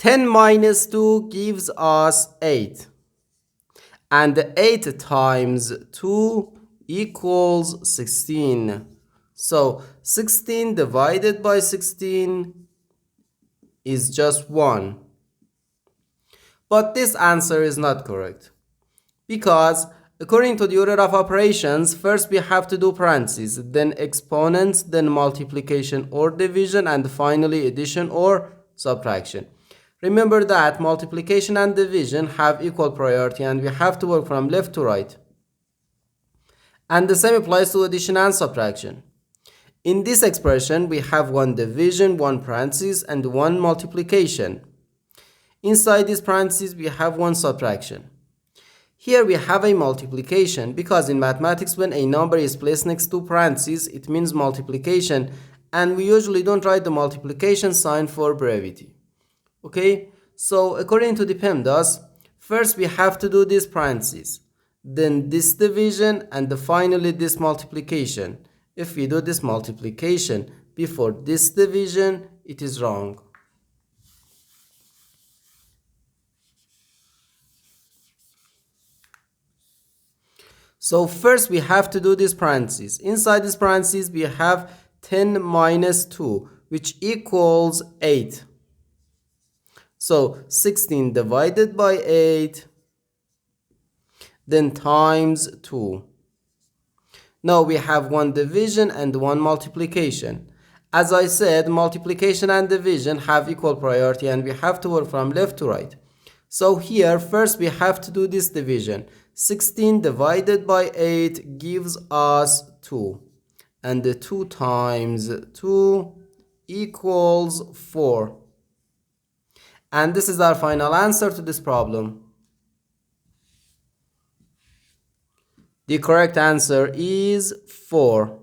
10 minus 2 gives us 8. And 8 times 2 equals 16. So 16 divided by 16 is just 1. But this answer is not correct, because according to the order of operations, first we have to do parentheses, then exponents, then multiplication or division, and finally addition or subtraction. Remember that multiplication and division have equal priority and we have to work from left to right. And the same applies to addition and subtraction. In this expression, we have one division, one parenthesis, and one multiplication. Inside this parenthesis, we have one subtraction. Here we have a multiplication, because in mathematics when a number is placed next to parentheses, it means multiplication, and we usually don't write the multiplication sign for brevity. Okay, so according to the PEMDAS, first we have to do this parentheses, then this division, and finally this multiplication. If we do this multiplication before this division, it is wrong. So first we have to do this parentheses. Inside this parentheses we have 10 minus 2, which equals 8. So 16 divided by 8, then times 2. Now we have one division and one multiplication. As I said, multiplication and division have equal priority and we have to work from left to right. So here first we have to do this division. 16 divided by 8 gives us 2. And the 2 times 2 equals 4. And this is our final answer to this problem. The correct answer is 4.